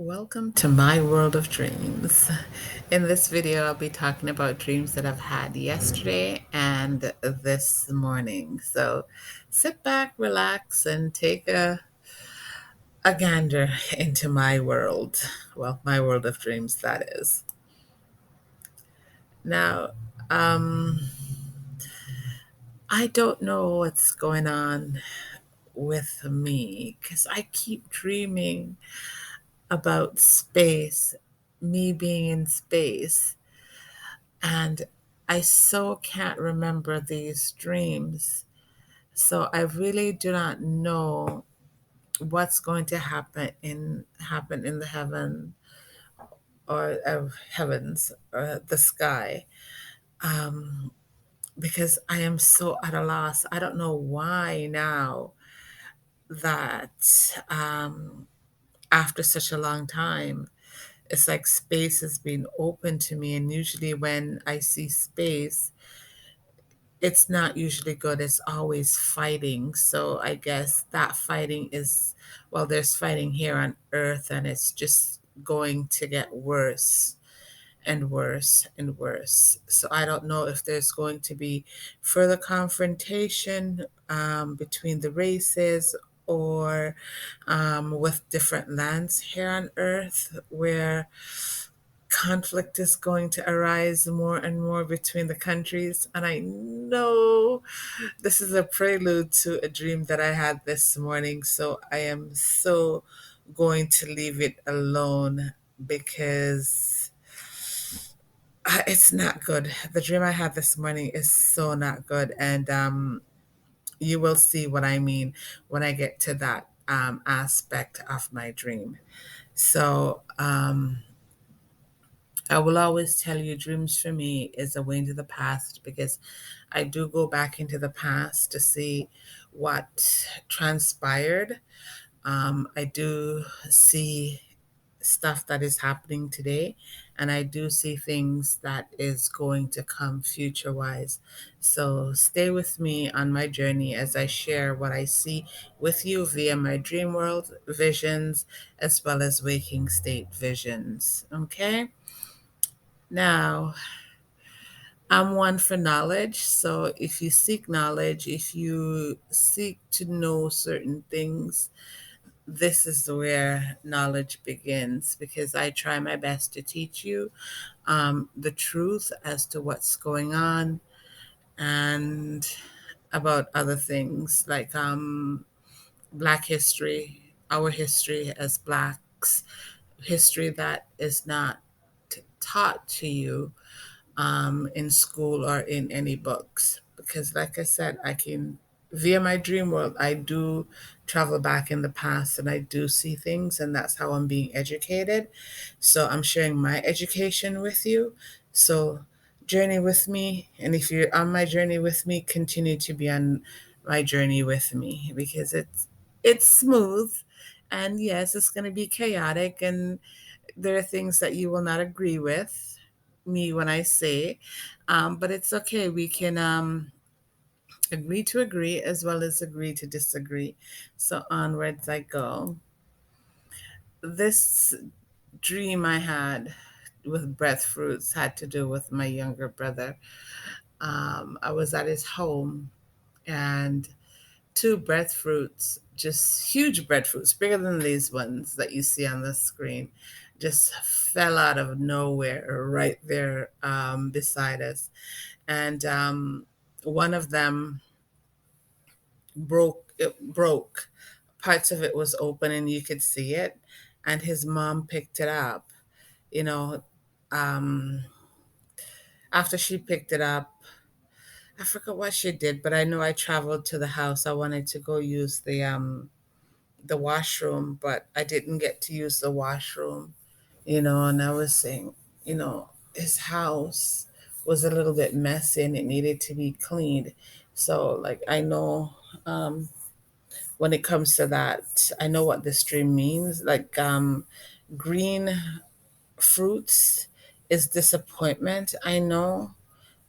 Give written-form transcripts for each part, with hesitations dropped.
Welcome to my world of dreams. In this video, I'll be talking about dreams that I've had yesterday and this morning. So sit back, relax, and take a gander into my world. Well, my world of dreams, that is. Now, um, I don't know what's going on with me because I keep dreaming about space, me being in space. And I so can't remember these dreams. So I really do not know what's going to happen in the heavens or the sky. Um, because I am so at a loss. I don't know why now that after such a long time, it's like space has been open to me. And usually when I see space, it's not usually good. It's always fighting. So I guess that fighting is, well, there's fighting here on Earth, and it's just going to get worse and worse and worse. So I don't know if there's going to be further confrontation between the races or with different lands here on Earth where conflict is going to arise more and more between the countries. And I know this is a prelude to a dream that I had this morning. So I am so going to leave it alone because it's not good. The dream I had this morning is so not good. And you will see what I mean when I get to that aspect of my dream. So, I will always tell you dreams for me is a way into the past because I do go back into the past to see what transpired. I do see stuff that is happening today, and I do see things that is going to come future wise. So stay with me on my journey as I share what I see with you via my dream world visions as well as waking state visions. Okay? Now, I'm one for knowledge. So if you seek knowledge, if you seek to know certain things, this is where knowledge begins because I try my best to teach you the truth as to what's going on and about other things like Black history, our history as Blacks, history that is not taught to you in school or in any books. Because, like I said, I can, via my dream world, I do travel back in the past and I do see things, and that's how I'm being educated. So, I'm sharing my education with you. So, journey with me. And if you're on my journey with me, continue to be on my journey with me because it's smooth. And yes, it's going to be chaotic, and there are things that you will not agree with me when I say, but it's okay. We can agree to agree as well as agree to disagree. So onwards I go. This dream I had with breadfruits had to do with my younger brother. I was at his home and two breadfruits, just huge breadfruits, bigger than these ones that you see on the screen, just fell out of nowhere right there beside us. And one of them broke. Parts of it was open and you could see it. And his mom picked it up. You know, um, after she picked it up, I forgot what she did, but I know I traveled to the house. I wanted to go use the washroom, but I didn't get to use the washroom, and I was saying, his house was a little bit messy and it needed to be cleaned. So, like, I know when it comes to that, I know what this dream means. Like, green fruits is disappointment, I know,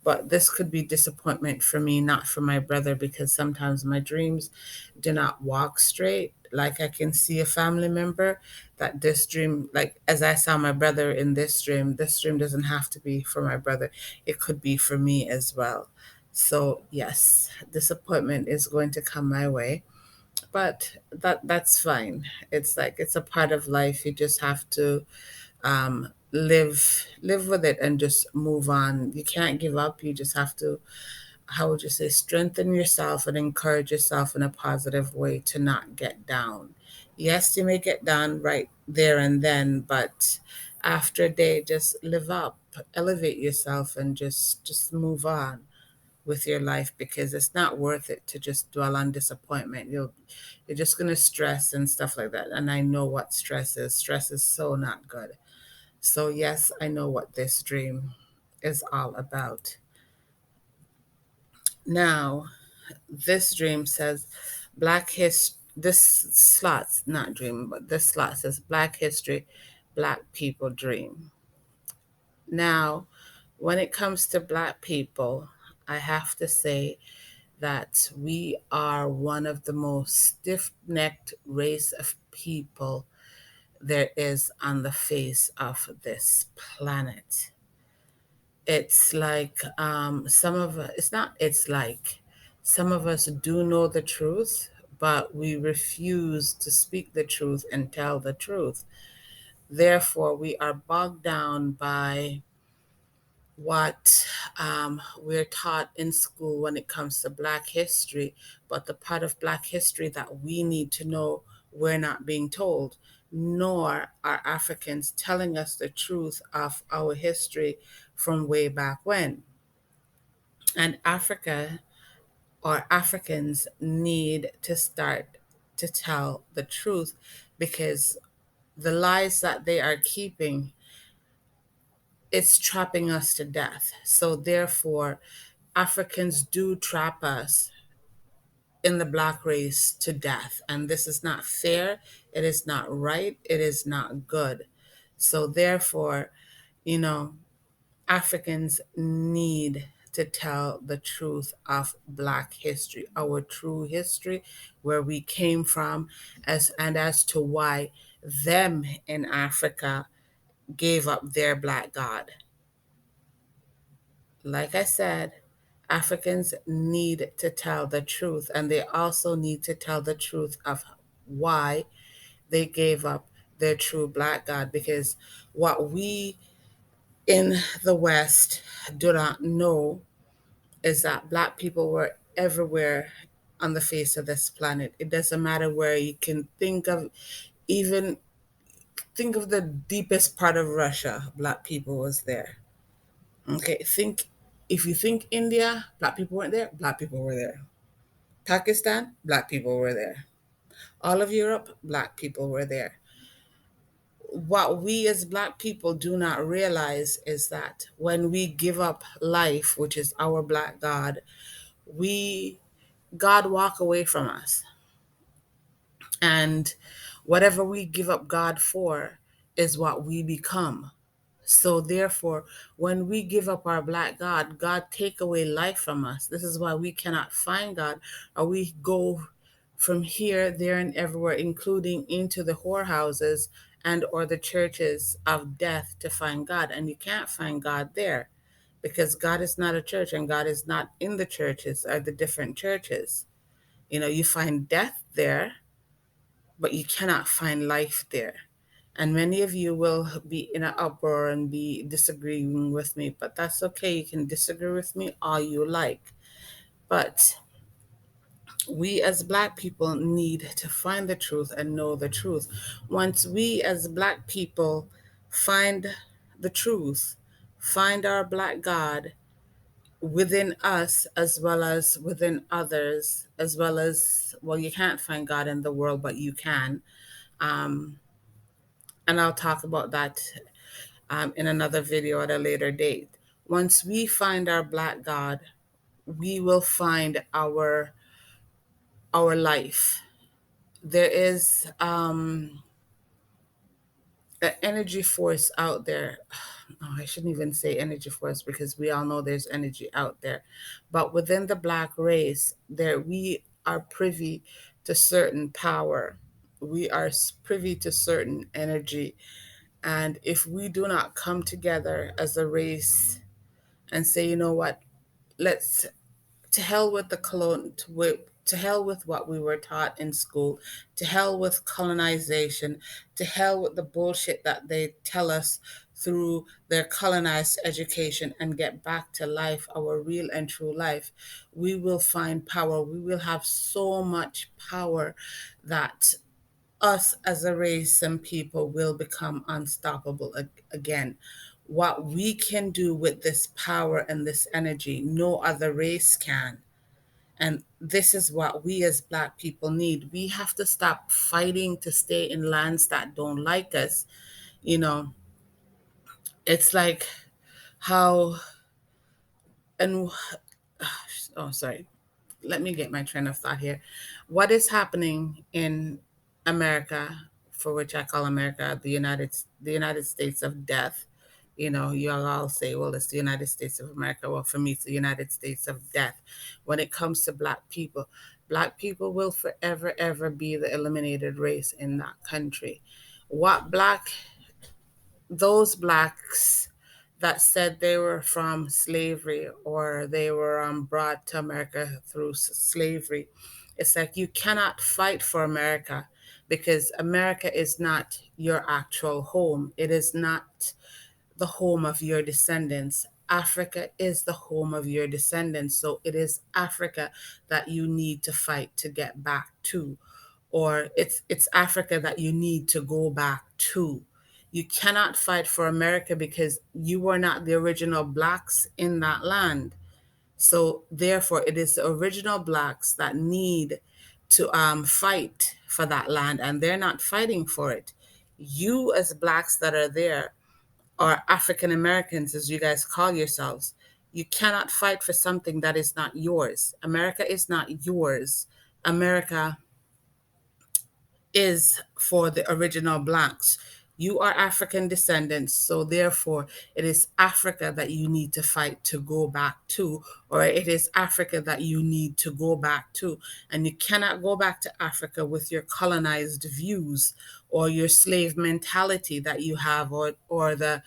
But this could be disappointment for me, not for my brother, because sometimes my dreams do not walk straight. Like I can see a family member that this dream, like as I saw my brother in this dream doesn't have to be for my brother. It could be for me as well. So yes, disappointment is going to come my way, but that's fine. It's like it's a part of life. You just have to live with it and just move on. You can't give up. You just have to, how would you say, strengthen yourself and encourage yourself in a positive way to not get down. Yes, you may get down right there and then, but after a day, just live up, elevate yourself, and just move on with your life, because it's not worth it to just dwell on disappointment. You're just gonna stress and stuff like that. And I know what stress is. Stress is so not good. So yes, I know what this dream is all about. Now, this dream says Black History. This slot, not dream, but this slot says Black History, Black People Dream. Now, when it comes to Black people, I have to say that we are one of the most stiff necked race of people there is on the face of this planet. It's like some of it's not it's like some of us do know the truth, but we refuse to speak the truth and tell the truth. Therefore we are bogged down by what we're taught in school when it comes to Black history, but the part of Black history that we need to know, we're not being told, nor are Africans telling us the truth of our history from way back when. And Africa or Africans need to start to tell the truth, because the lies that they are keeping, it's trapping us to death. So therefore, Africans do trap us in the Black race to death. And this is not fair. It is not right. It is not good. So therefore, you know, Africans need to tell the truth of Black history, our true history, where we came from, as to why them in Africa gave up their Black God. Like I said, Africans need to tell the truth, and they also need to tell the truth of why they gave up their true Black God. Because what we in the West do not know is that Black people were everywhere on the face of this planet. It doesn't matter where you can think of, even think of the deepest part of Russia, Black people was there. Okay, think if you think India, Black people weren't there, Black people were there. Pakistan, Black people were there. All of Europe, Black people were there. What we as Black people do not realize is that when we give up life, which is our Black God, we God walk away from us. And whatever we give up God for is what we become. So therefore, when we give up our Black God, God take away life from us. This is why we cannot find God, or we go from here, there, and everywhere, including into the whorehouses and or the churches of death to find God. And you can't find God there, because God is not a church, and God is not in the churches or the different churches. You know, you find death there, but you cannot find life there. And many of you will be in an uproar and be disagreeing with me, but that's okay. You can disagree with me all you like. But we as Black people need to find the truth and know the truth. Once we as Black people find the truth, find our Black God within us as well as within others, as well as, well, you can't find God in the world, but you can. Um, and I'll talk about that in another video at a later date. Once we find our Black God, we will find our life. There is energy force out there. Oh, I shouldn't even say energy force because we all know there's energy out there. But within the black race, there we are privy to certain power. We are privy to certain energy. And if we do not come together as a race and say, you know what, let's to hell with the to hell with what we were taught in school, to hell with colonization, to hell with the bullshit that they tell us through their colonized education, and get back to life, our real and true life. We will find power. We will have so much power that us as a race and people will become unstoppable again. What we can do with this power and this energy, no other race can. And this is what we as Black people need. We have to stop fighting to stay in lands that don't like us. You know, it's like how, and oh, sorry, let me get my train of thought here. What is happening in America, for which I call America the United States of death? You know, you all say, well, it's the United States of America. Well, for me, it's the United States of death. When it comes to Black people will forever, ever be the eliminated race in that country. What those Blacks that said they were from slavery or they were brought to America through slavery. It's like you cannot fight for America because America is not your actual home. It is not the home of your descendants. Africa is the home of your descendants. So it is Africa that you need to fight to get back to, or it's Africa that you need to go back to. You cannot fight for America because you were not the original Blacks in that land. So therefore, it is the original Blacks that need to fight for that land, and they're not fighting for it. You, as Blacks that are there, or African Americans, as you guys call yourselves, you cannot fight for something that is not yours. America is not yours. America is for the original Blacks. You are African descendants, so therefore it is Africa that you need to fight to go back to, or it is Africa that you need to go back to. And you cannot go back to Africa with your colonized views or your slave mentality that you have, or the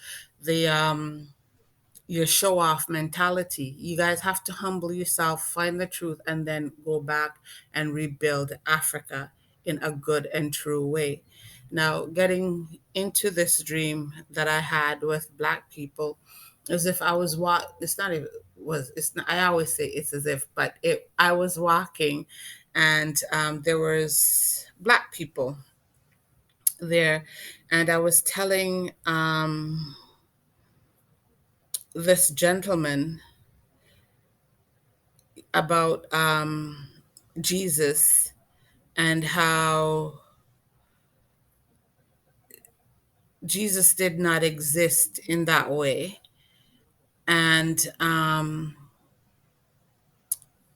your show off mentality. You guys have to humble yourself, find the truth, and then go back and rebuild Africa in a good and true way. Now, getting into this dream that I had with Black people, as if I was it's not even was it's not, I always say it's as if, but it I was walking, and there was Black people there, and I was telling this gentleman about Jesus and how Jesus did not exist in that way. And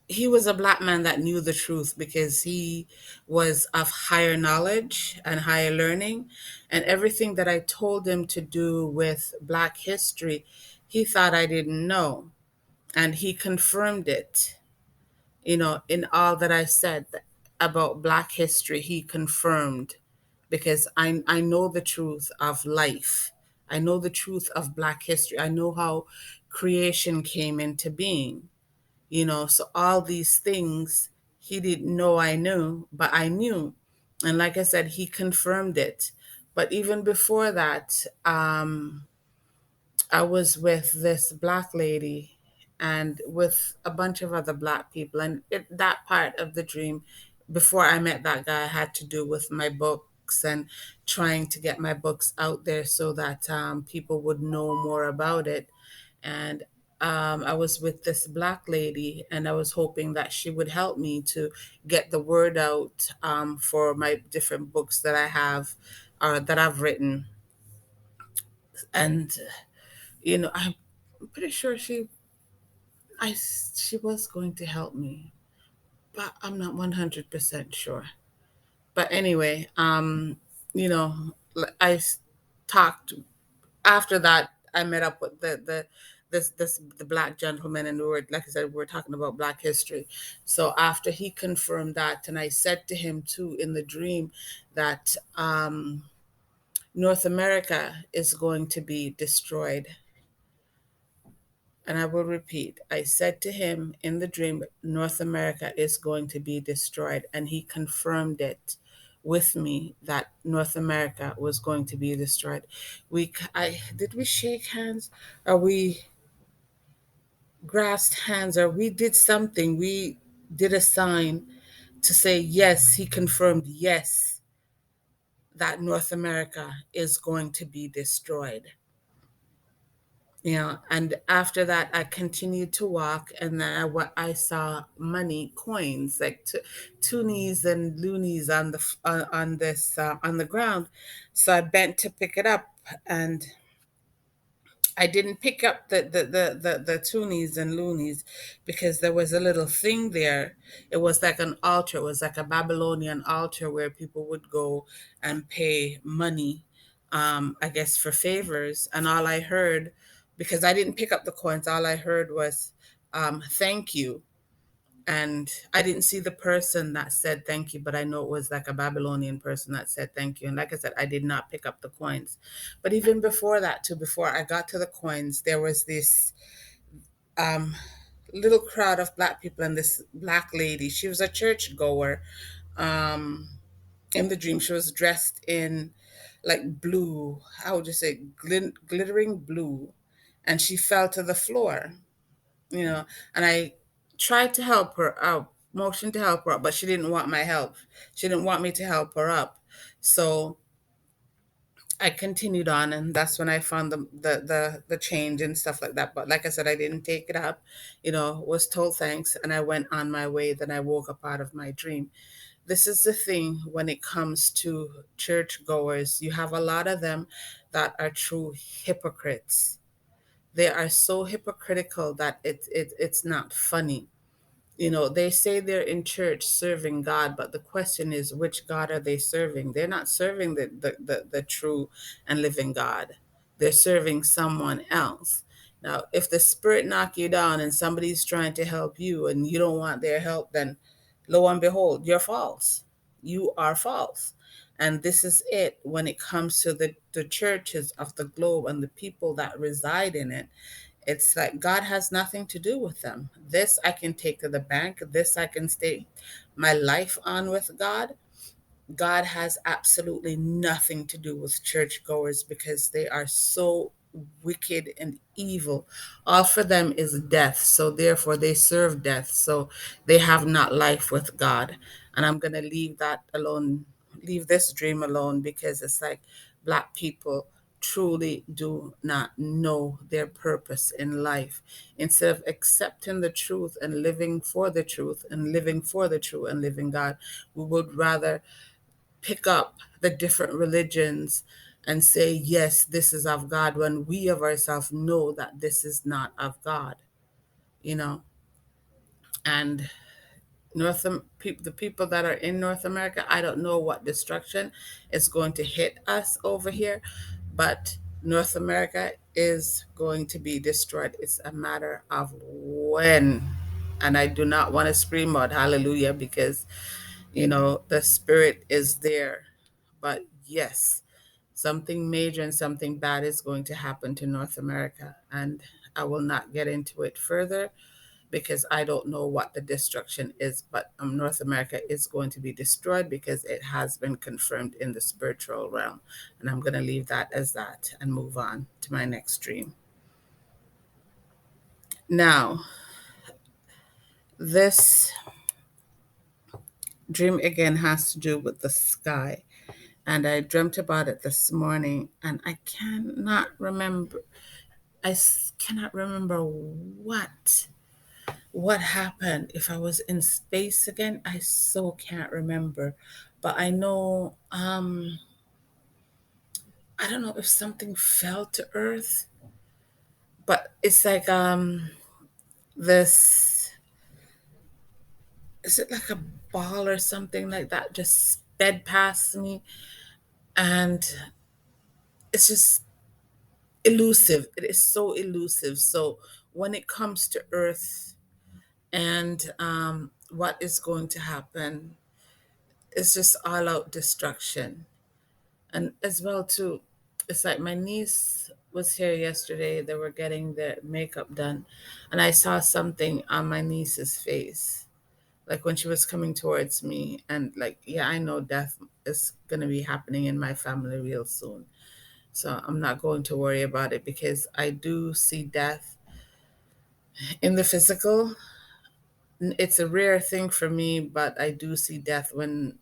he was a Black man that knew the truth because he was of higher knowledge and higher learning. And everything that I told him to do with Black history, he thought I didn't know. And he confirmed it, in all that I said about Black history. He confirmed, because I know the truth of life. I know the truth of Black history. I know how creation came into being, so all these things he didn't know I knew, but I knew. And like I said, he confirmed it. But even before that, I was with this Black lady and with a bunch of other Black people. And that part of the dream, before I met that guy, had to do with my books and trying to get my books out there so that people would know more about it. And I was with this Black lady, and I was hoping that she would help me to get the word out for my different books that I have, or that I've written. And I'm pretty sure she was going to help me, but I'm not 100% sure. But anyway, you know, I talked after that. I met up with the black gentleman, and we were, like I said, we were talking about black history. So after he confirmed that, and I said to him too in the dream that North America is going to be destroyed. And I will repeat, I said to him in the dream, North America is going to be destroyed. And he confirmed it with me that North America was going to be destroyed. Did we shake hands? Or we grasped hands? Or we did something? We did a sign to say, yes, he confirmed, yes, that North America is going to be destroyed. And after that I continued to walk, and then I saw money, coins, like toonies and loonies on on the ground. So I bent to pick it up, and I didn't pick up the toonies and loonies because there was a little thing there. It was like an altar. It was like a Babylonian altar where people would go and pay money, I guess, for favors. And all I heard, because I didn't pick up the coins, all I heard was, thank you. And I didn't see the person that said thank you, but I know it was like a Babylonian person that said thank you. And like I said, I did not pick up the coins. But even before that, too, before I got to the coins, there was this um, little crowd of black people and this black lady. She was a church goer. Um, in the dream, she was dressed in like blue, how would you say, glittering blue. And she fell to the floor, and I tried to help her out, motioned to help her up, but she didn't want my help. She didn't want me to help her up. So I continued on, and that's when I found the change and stuff like that. But like I said, I didn't take it up, was told thanks, and I went on my way. Then I woke up out of my dream. This is the thing when it comes to church goers. You have a lot of them that are true hypocrites. They are so hypocritical that it's not funny. They say they're in church serving God, but the question is, which God are they serving? They're not serving the true and living God. They're serving someone else. Now, if the spirit knock you down and somebody's trying to help you and you don't want their help, then lo and behold, you're false. You are false. And this is it when it comes to the churches of the globe and the people that reside in it. It's like God has nothing to do with them. This I can take to the bank. This I can stake my life on with God. God has absolutely nothing to do with churchgoers because they are so wicked and evil. All for them is death. So therefore they serve death. So they have not life with God. And I'm going to leave that alone, leave this dream alone, because it's like black people truly do not know their purpose in life. Instead of accepting the truth and living for the truth and living for the true and living God, we would rather pick up the different religions and say, yes, this is of God, when we of ourselves know that this is not of God, you know. And the people that are in North America, I don't know what destruction is going to hit us over here, but North America is going to be destroyed. It's a matter of when. And I do not want to scream out hallelujah because, the spirit is there. But yes, something major and something bad is going to happen to North America. And I will not get into it further because I don't know what the destruction is. But North America is going to be destroyed because it has been confirmed in the spiritual realm. And I'm going to leave that as that and move on to my next dream. Now, this dream again has to do with the sky. And I dreamt about it this morning, and I cannot remember. Cannot remember what happened. If I was in space again, I so can't remember. But I know, I don't know if something fell to Earth, but it's like this. Is it like a ball or something like that? Just sped past me, and it's just elusive. It is so elusive. So when it comes to Earth and what is going to happen, it's just all out destruction. And as well too, it's like my niece was here yesterday. They were getting their makeup done, and I saw something on my niece's face, like when she was coming towards me, and like, yeah, I know death is going to be happening in my family real soon. So I'm not going to worry about it because I do see death in the physical. It's a rare thing for me, but I do see death when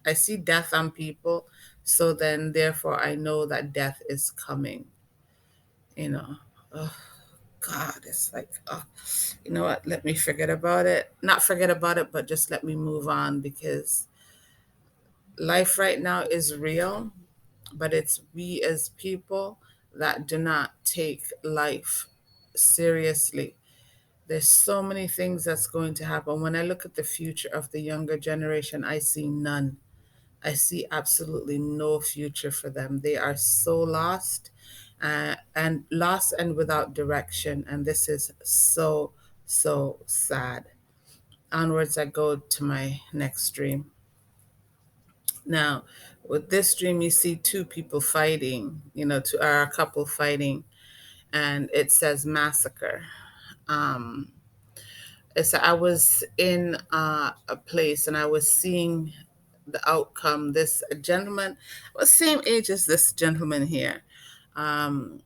I see death on people. So then, therefore, I know that death is coming, you know. Oh, God, it's like, oh, you know what? Let me forget about it. Not forget about it, but just let me move on because life right now is real, but it's we as people that do not take life seriously. There's so many things that's going to happen. When I look at the future of the younger generation, I see none. I see absolutely no future for them. They are so lost, and lost and without direction. And this is so, so sad. Onwards, I go to my next dream. Now, with this dream, you see two people fighting, or a couple fighting, and it says massacre. Um, So I was in a place and I was seeing the outcome. This gentleman was same age as this gentleman here. Um,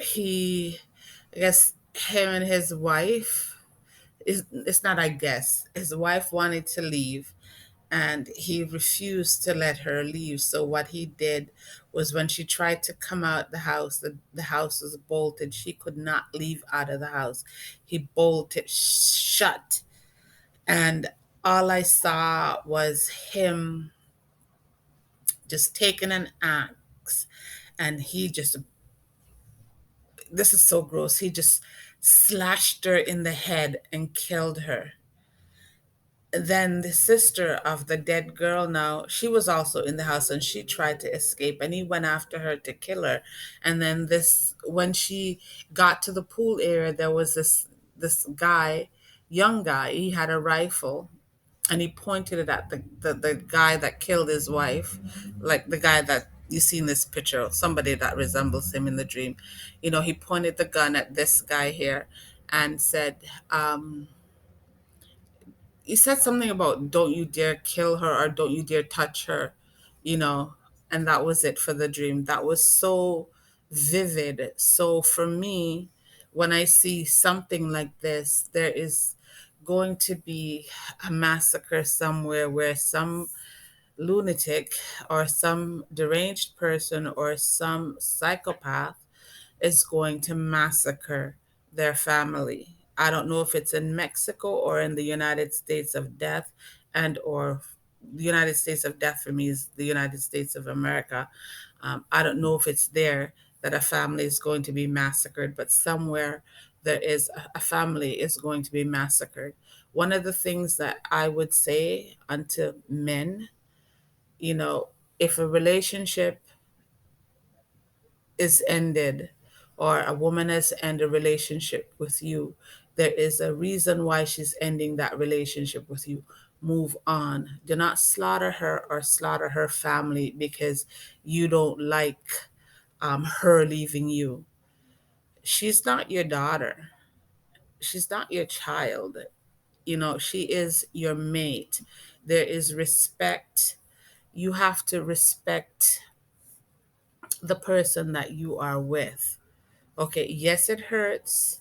he, I guess, him and his wife. It's not. I guess his wife wanted to leave, and he refused to let her leave. So what he did was when she tried to come out the house, the house was bolted. She could not leave out of the house. He bolted shut, and all I saw was him just taking an axe, and he just, this is so gross, he just slashed her in the head and killed her. Then the sister of the dead girl, now she was also in the house and she tried to escape, and he went after her to kill her. And then this, when she got to the pool area, there was this guy, young guy, he had a rifle, and he pointed it at the guy that killed his wife, like the guy that you see in this picture, somebody that resembles him in the dream. He pointed the gun at this guy here and said, he said something about don't you dare kill her or don't you dare touch her, you know, and that was it for the dream. That was so vivid. So for me, when I see something like this, there is going to be a massacre somewhere where some lunatic or some deranged person or some psychopath is going to massacre their family. I don't know if it's in Mexico or in the United States of death, and or the United States of death for me is the United States of America. I don't know if it's there that a family is going to be massacred, but somewhere there is a family is going to be massacred. One of the things that I would say unto men, you know, if a relationship is ended or a woman has ended a relationship with you, there is a reason why she's ending that relationship with you. Move on. Do not slaughter her or slaughter her family because you don't like her leaving you. She's not your daughter. She's not your child. She is your mate. There is respect. You have to respect the person that you are with. Okay, yes, it hurts,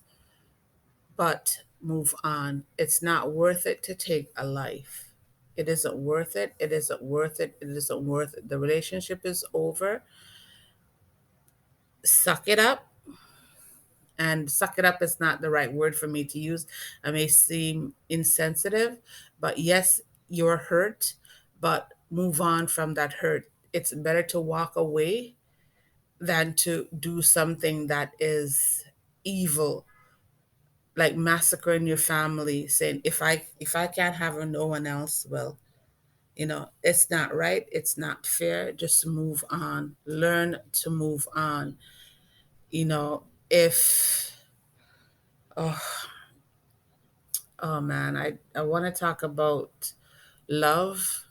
but move on. It's not worth it to take a life. It isn't worth it. It isn't worth it. It isn't worth it. The relationship is over. Suck it up. And suck it up is not the right word for me to use. I may seem insensitive, but yes, you're hurt, but move on from that hurt. It's better to walk away than to do something that is evil, like massacring your family, saying if I can't have her, no one else will. It's not right, it's not fair. Just move on, learn to move on. If oh, oh man, I want to talk about love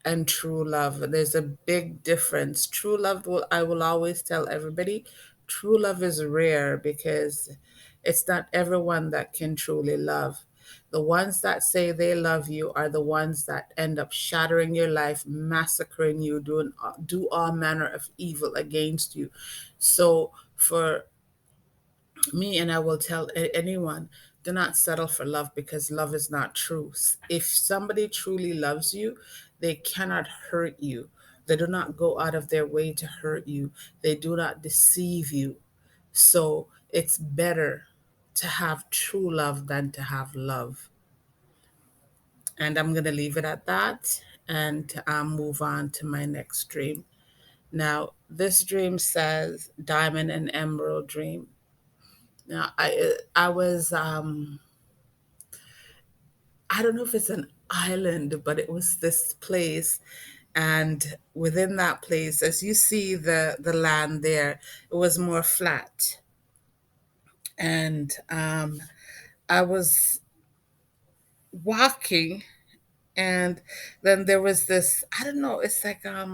and true love. There's a big difference. True love, I will always tell everybody, true love is rare because it's not everyone that can truly love. The ones that say they love you are the ones that end up shattering your life, massacring you, do all manner of evil against you. So for me, and I will tell anyone, do not settle for love, because love is not true. If somebody truly loves you, they cannot hurt you. They do not go out of their way to hurt you. They do not deceive you. So it's better to have true love than to have love. And I'm going to leave it at that and move on to my next dream. Now, this dream says diamond and emerald dream. Now, I was I don't know if it's an island, but it was this place. And within that place, as you see the land there, it was more flat. And I was walking, and then there was this, I don't know, it's like I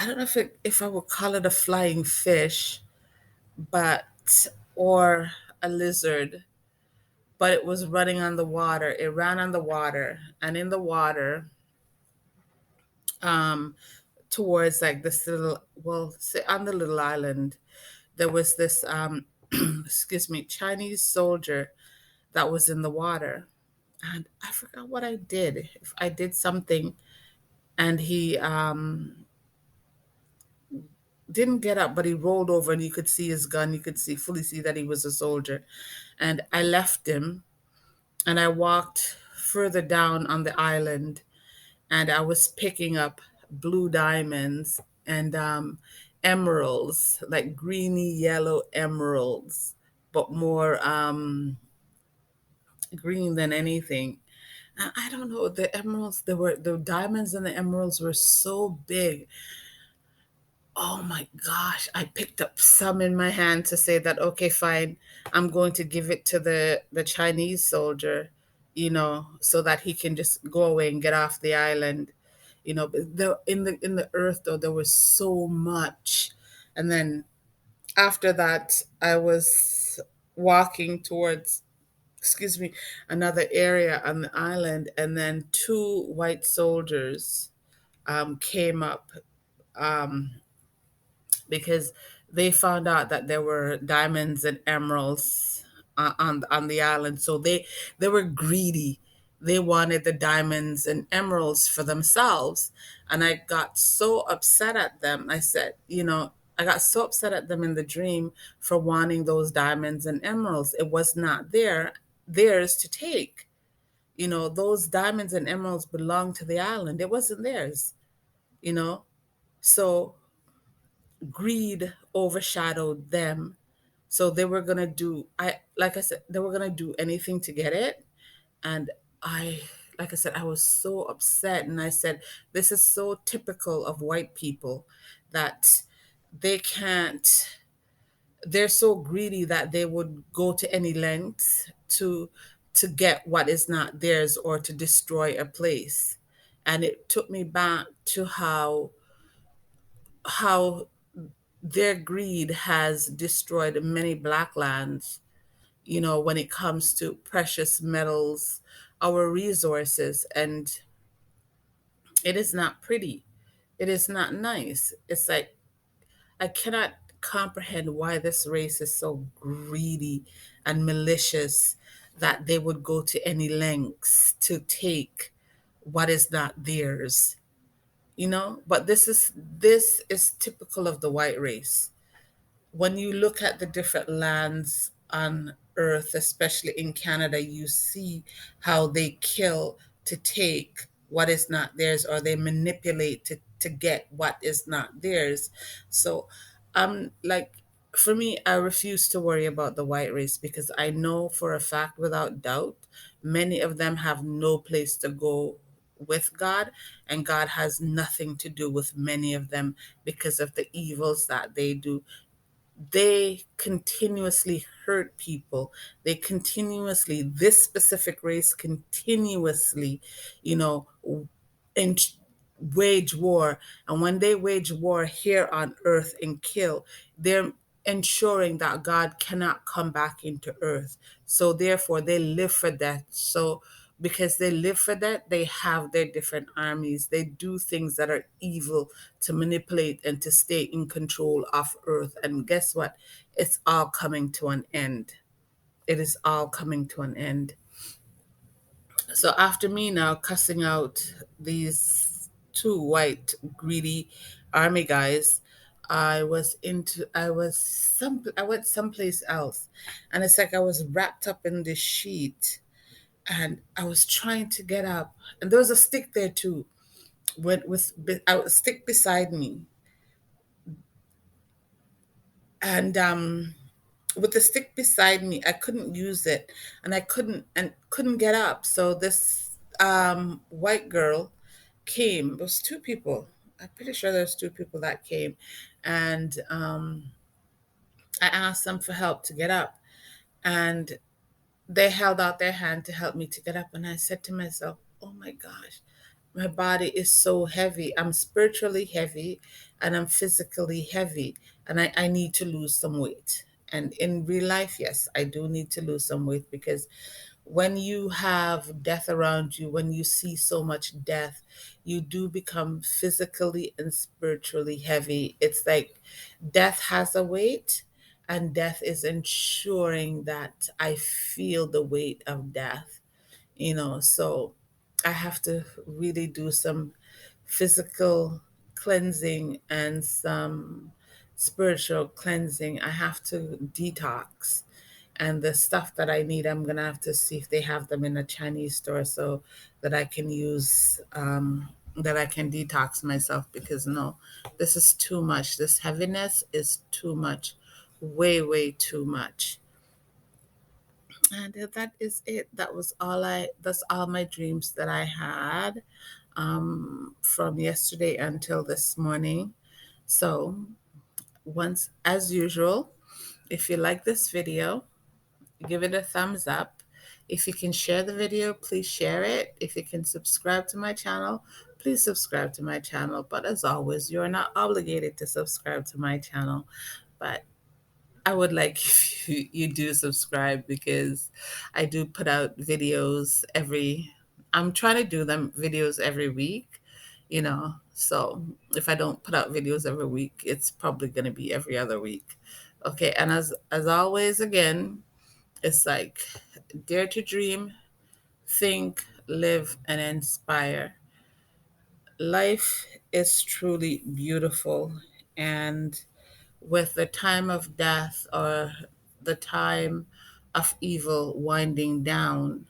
don't know if I would call it a flying fish, but or a lizard, but it was running on the water. It ran on the water, and in the water, um, towards like this little, well, say on the little island, there was this, excuse me, Chinese soldier that was in the water. And I forgot what I did. If I did something, and he didn't get up, but he rolled over, and you could see his gun. You could fully see that he was a soldier. And I left him, and I walked further down on the island, and I was picking up blue diamonds and emeralds, like greeny yellow emeralds, but more green than anything. I don't know, the emeralds, the diamonds and the emeralds were so big. Oh my gosh, I picked up some in my hand to say that, okay, fine, I'm going to give it to the Chinese soldier, so that he can just go away and get off the island. But in the earth though, there was so much. And then after that, I was walking towards, excuse me, another area on the island, and then two white soldiers came up, um, because they found out that there were diamonds and emeralds on the island. So they were greedy. They wanted the diamonds and emeralds for themselves. And I got so upset at them. I got so upset at them in the dream for wanting those diamonds and emeralds. It was not theirs to take. Those diamonds and emeralds belonged to the island. It wasn't theirs, you know. So greed overshadowed them. So they were gonna do, I like I said, they were gonna do anything to get it. And I like I said, I was so upset, and I said, this is so typical of white people, that they can't they're so greedy that they would go to any lengths to get what is not theirs, or to destroy a place. And it took me back to how their greed has destroyed many black lands, when it comes to precious metals, our resources. And it is not pretty. It is not nice. It's like, I cannot comprehend why this race is so greedy and malicious, that they would go to any lengths to take what is not theirs. But this is typical of the white race. When you look at the different lands on earth, especially in Canada, you see how they kill to take what is not theirs, or they manipulate to get what is not theirs. So I'm like, For me, I refuse to worry about the white race because I know for a fact, without doubt, many of them have no place to go with God, and God has nothing to do with many of them because of the evils that they do. They continuously hurt people. They continuously, this specific race continuously, you know, in, wage war. And when they wage war here on earth and kill, they're ensuring that God cannot come back into earth. So therefore, they live for that. So because they live for that, they have their different armies. They do things that are evil to manipulate and to stay in control of earth. And guess what? It's all coming to an end. It is all coming to an end. So after me now cussing out these two white greedy army guys, I went someplace else, and it's like I was wrapped up in this sheet, and I was trying to get up, and there was a stick there too, a stick beside me, and with the stick beside me, I couldn't use it, and I couldn't get up. So this white girl came. There was two people. I'm pretty sure there's two people that came, and I asked them for help to get up, and they held out their hand to help me to get up, and I said to myself, "Oh my gosh, my body is so heavy. I'm spiritually heavy and I'm physically heavy, and I need to lose some weight." And in real life, yes, I do need to lose some weight because when you have death around you, when you see so much death, you do become physically and spiritually heavy. It's like death has a weight, and death is ensuring that I feel the weight of death, so I have to really do some physical cleansing and some spiritual cleansing. I have to detox, and the stuff that I need, I'm gonna have to see if they have them in a Chinese store so that I can use that I can detox myself, because no, this is too much. This heaviness is too much, way too much. And that is it. That's all my dreams that I had from yesterday until this morning. So, once as usual, if you like this video, give it a thumbs up. If you can share the video, please share it. If you can subscribe to my channel, please subscribe to my channel. But as always, you're not obligated to subscribe to my channel. But I would like if you do subscribe, because I do put out videos I'm trying to do them videos every week, So if I don't put out videos every week, it's probably going to be every other week. Okay. And as always, again, it's like, dare to dream, think, live, and inspire. Life is truly beautiful. And with the time of death, or the time of evil winding down,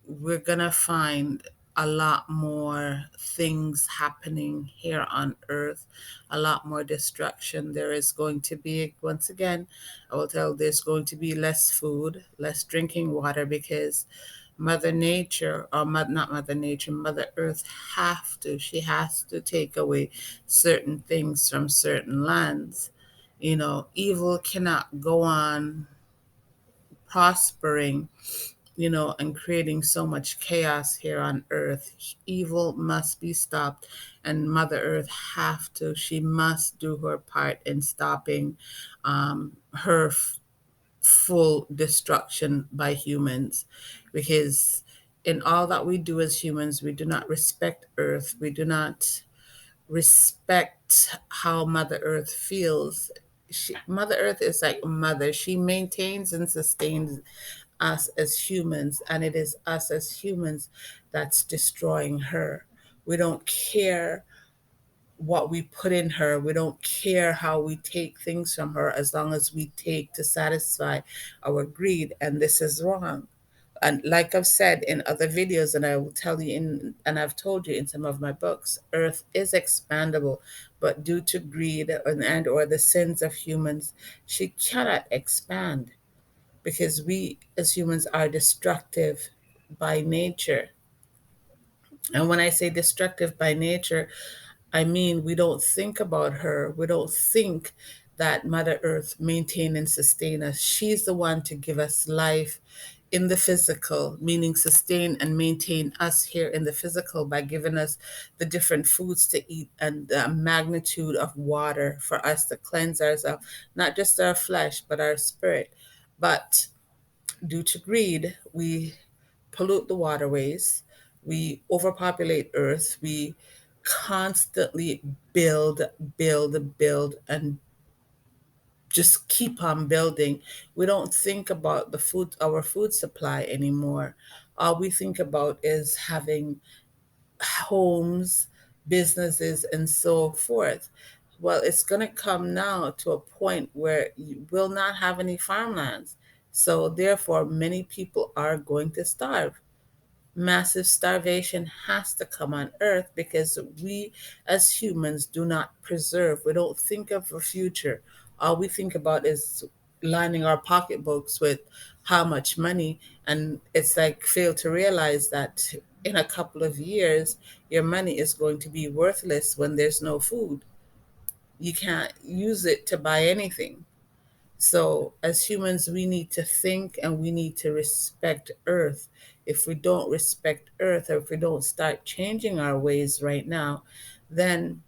we're going to find a lot more things happening here on earth, a lot more destruction. There is going to be, once again, I will tell, there's going to be less food, less drinking water, because Mother Nature, or not Mother Nature, Mother Earth she has to take away certain things from certain lands. Evil cannot go on prospering, and creating so much chaos here on earth. Evil must be stopped, and Mother Earth she must do her part in stopping her full destruction by humans, because in all that we do as humans, we do not respect earth. We do not respect how Mother Earth feels. Mother Earth is like mother. She maintains and sustains us as humans, and it is us as humans that's destroying her. We don't care what we put in her. We don't care how we take things from her, as long as we take to satisfy our greed. And this is wrong. And like I've said in other videos, and I will tell you and I've told you in some of my books, Earth is expandable, but due to greed and or the sins of humans, she cannot expand because we as humans are destructive by nature. And when I say destructive by nature, I mean, we don't think about her. We don't think that Mother Earth maintain and sustain us. She's the one to give us life in the physical, meaning sustain and maintain us here in the physical by giving us the different foods to eat and the magnitude of water for us to cleanse ourselves, not just our flesh, but our spirit. But due to greed, we pollute the waterways, we overpopulate Earth, we constantly build, build, and just keep on building. We don't think about our food supply anymore. All we think about is having homes, businesses, and so forth. Well, it's going to come now to a point where you will not have any farmlands. So, therefore, many people are going to starve. Massive starvation has to come on earth because we as humans do not preserve. We don't think of the future. All we think about is lining our pocketbooks with how much money, and it's like fail to realize that in a couple of years your money is going to be worthless when there's no food. You can't use it to buy anything. So, as humans, we need to think and we need to respect Earth. If we don't respect Earth, or if we don't start changing our ways right now, then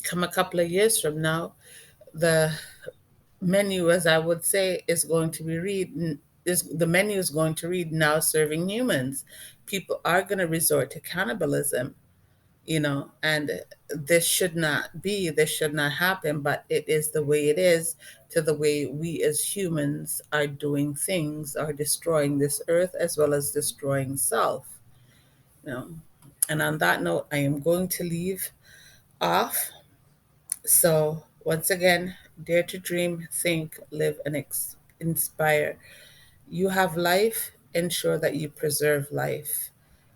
come a couple of years from now, the menu, as I would say, is going to be read. Is the menu is going to read now serving humans. People are going to resort to cannibalism, and this should not happen, but it is the way it is, to the way we as humans are doing things, are destroying this earth as well as destroying self. you know and on that note, I am going to leave off. So once again, dare to dream, think, live, and inspire. You have life, ensure that you preserve life.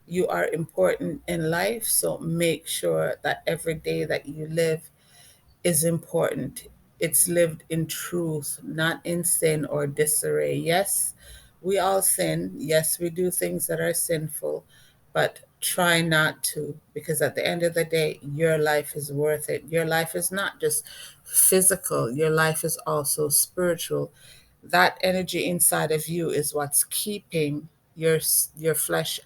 You are important in life, so make sure that every day that you live is important. It's lived in truth, not in sin or disarray. Yes, we all sin. Yes, we do things that are sinful, but try not to, because at the end of the day, your life is worth it. Your life is not just physical, your life is also spiritual. That energy inside of you is what's keeping your flesh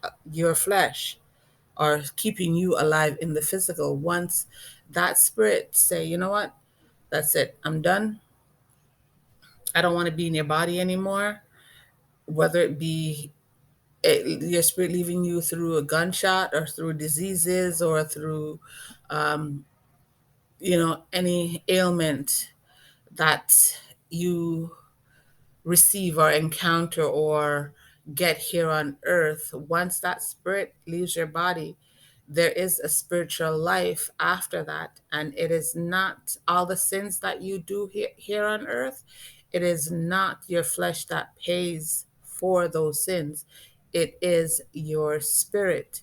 are keeping you alive in the physical. Once that spirit say, you know what, that's it, I'm done, I don't want to be in your body anymore, whether it be your spirit leaving you through a gunshot or through diseases or through any ailment that you receive or encounter or get here on earth. Once that spirit leaves your body, there is a spiritual life after that. And it is not all the sins that you do here on earth, it is not your flesh that pays for those sins, it is your spirit.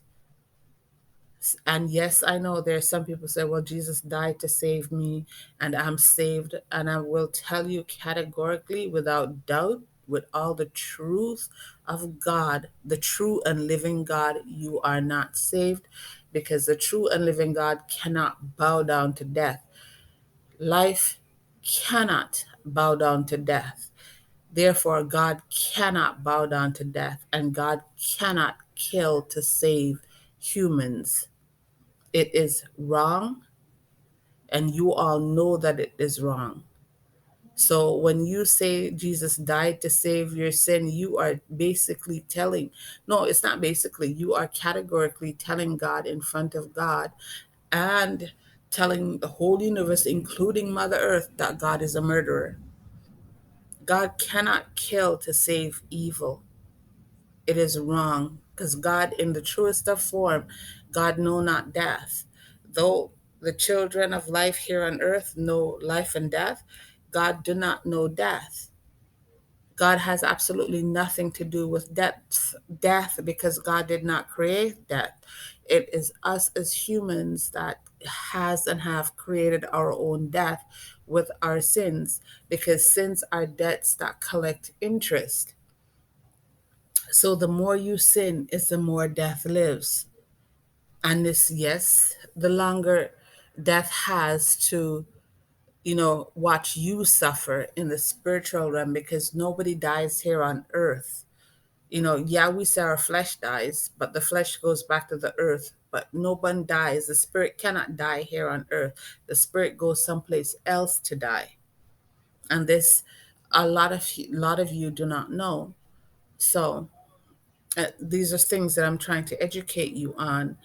And yes, I know there's some people say, well, Jesus died to save me and I'm saved. And I will tell you categorically, without doubt, with all the truth of God, the true and living God, you are not saved, because the true and living God cannot bow down to death. Life cannot bow down to death. Therefore, God cannot bow down to death, and God cannot kill to save humans. It is wrong, and you all know that it is wrong. So when you say Jesus died to save your sin, you are basically telling, no, it's not basically, you are categorically telling God in front of God and telling the whole universe, including Mother Earth, that God is a murderer. God cannot kill to save evil. It is wrong, because God, in the truest of form, God know not death. Though the children of life here on earth know life and death, God do not know death. God has absolutely nothing to do with death, because God did not create death. It is us as humans that has and have created our own death with our sins, because sins are debts that collect interest. So the more you sin is the more death lives. And this, yes, the longer death has to, watch you suffer in the spiritual realm, because nobody dies here on earth. Yeah, we say our flesh dies, but the flesh goes back to the earth. But no one dies. The spirit cannot die here on earth. The spirit goes someplace else to die. And this, a lot of you do not know. So these are things that I'm trying to educate you on,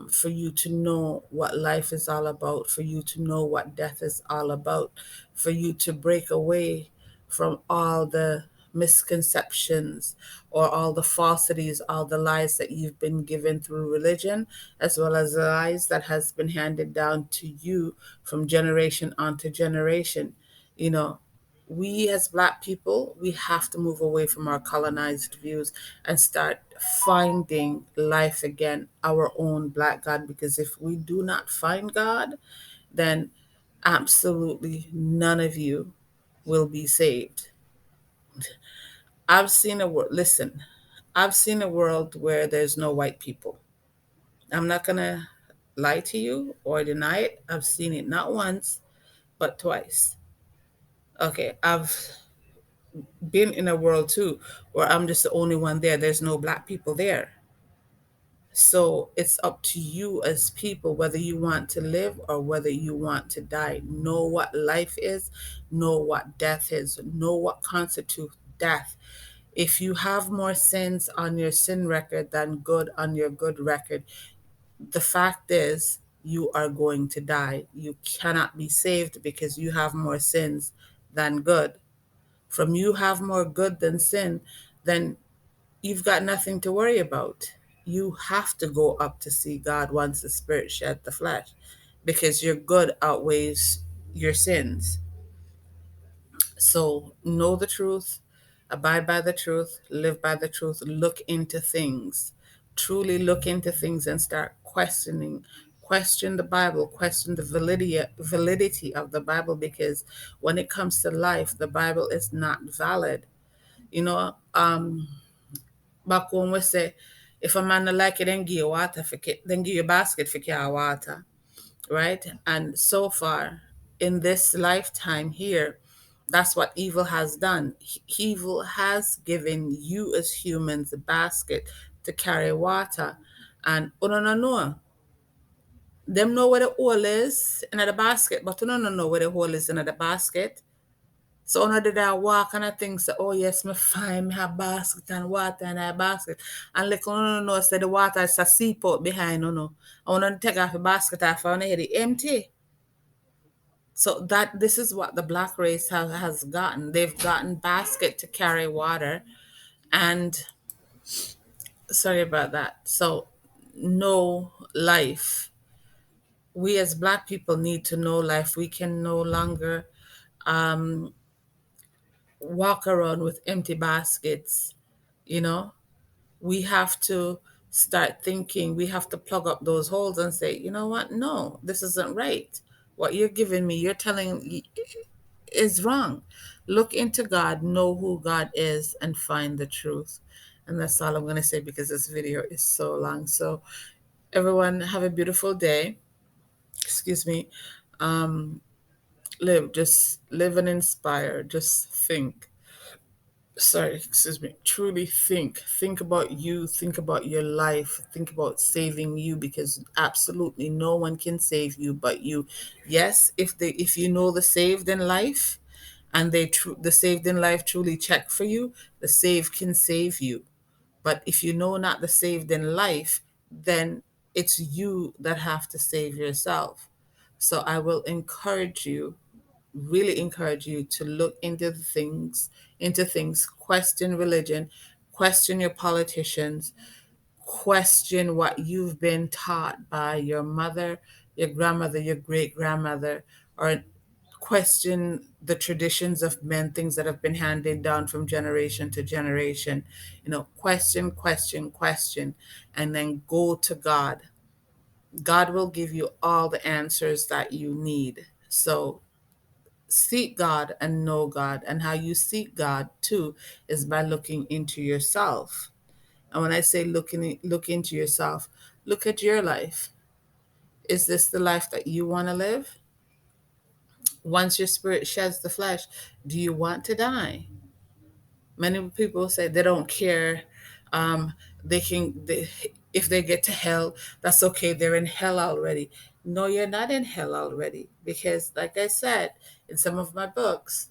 for you to know what life is all about, for you to know what death is all about, for you to break away from all the misconceptions or all the falsities, all the lies that you've been given through religion, as well as the lies that has been handed down to you from generation onto generation. You know, we as Black people, we have to move away from our colonized views and start finding life again, our own Black God. Because if we do not find God, then absolutely none of you will be saved. I've seen a world, listen, I've seen a world where there's no white people. I'm not going to lie to you or deny it. I've seen it not once, but twice. Okay, I've been in a world too where I'm just the only one there. There's no Black people there. So it's up to you as people whether you want to live or whether you want to die. Know what life is, know what death is, know what constitutes death. If you have more sins on your sin record than good on your good record, the fact is you are going to die. You cannot be saved because you have more sins than good. From you have more good than sin, then you've got nothing to worry about. You have to go up to see God once the spirit shed the flesh, because your good outweighs your sins. So know the truth, abide by the truth, live by the truth, look into things. Truly look into things and start questioning. Question the Bible, question the validity of the Bible, because when it comes to life, the Bible is not valid. You know, back home we say, if a man not like it, then give you water then give you a basket for your water, right? And so far in this lifetime here, that's what evil has done. Evil has given you as humans a basket to carry water, and no know. Them know where the hole is in the basket, but no know where the hole is in the basket. So una did I walk and I think so, oh yes, me fine, me have basket and water in a basket. And like no know say the water is a seaport behind no. I wanna take off the basket off and I hear it empty. So that this is what the Black race has gotten. They've gotten basket to carry water, and sorry about that. So no life. We as Black people need to know life. We can no longer walk around with empty baskets, you know. We have to start thinking, we have to plug up those holes and say, you know what? No, this isn't right. What you're giving me, you're telling me is wrong. Look into God, know who God is, and find the truth. And that's all I'm going to say because this video is so long. So, everyone, have a beautiful day. Excuse me. Just live and inspire. Just think. Sorry, excuse me. Truly think. Think about you. Think about your life. Think about saving you, because absolutely no one can save you but you. Yes, if you know the saved in life, and the saved in life truly check for you, the saved can save you. But if you know not the saved in life, then it's you that have to save yourself. So I will encourage you, really encourage you to look into things, question religion, question your politicians, question what you've been taught by your mother, your grandmother, your great grandmother, or question the traditions of men, things that have been handed down from generation to generation. Question, question, question, and then go to God. God will give you all the answers that you need. So seek God and know God. And how you seek God too is by looking into yourself. And when I say look into yourself, look at your life. Is this the life that you want to live? Once your spirit sheds the flesh, do you want to die? Many people say they don't care. If they get to hell, that's okay. They're in hell already. No, you're not in hell already, because, like I said in some of my books,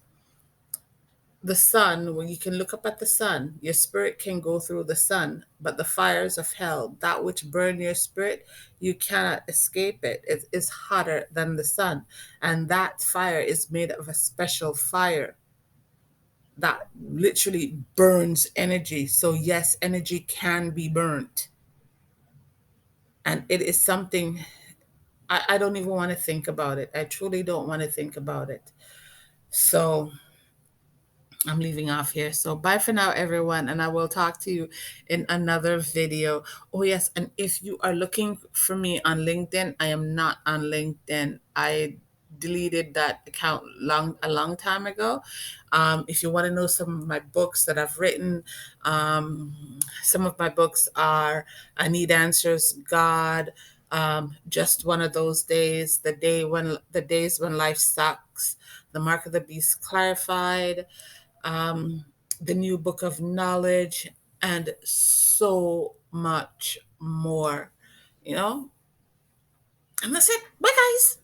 the sun, when you can look up at the sun, your spirit can go through the sun, but the fires of hell, that which burn your spirit, you cannot escape it. It is hotter than the sun, and that fire is made of a special fire that literally burns energy. So yes, energy can be burnt, and it is something I don't even want to think about it. I truly don't want to think about it. So I'm leaving off here. So bye for now, everyone, and I will talk to you in another video. Oh yes, and if you are looking for me on LinkedIn, I am not on LinkedIn. I deleted that account a long time ago. If you want to know some of my books that I've written, some of my books are I Need Answers, God, Just One of Those Days, the days when life sucks, The Mark of the Beast Clarified, um, the new book of knowledge, and so much more. You know, and that's it. Bye, guys.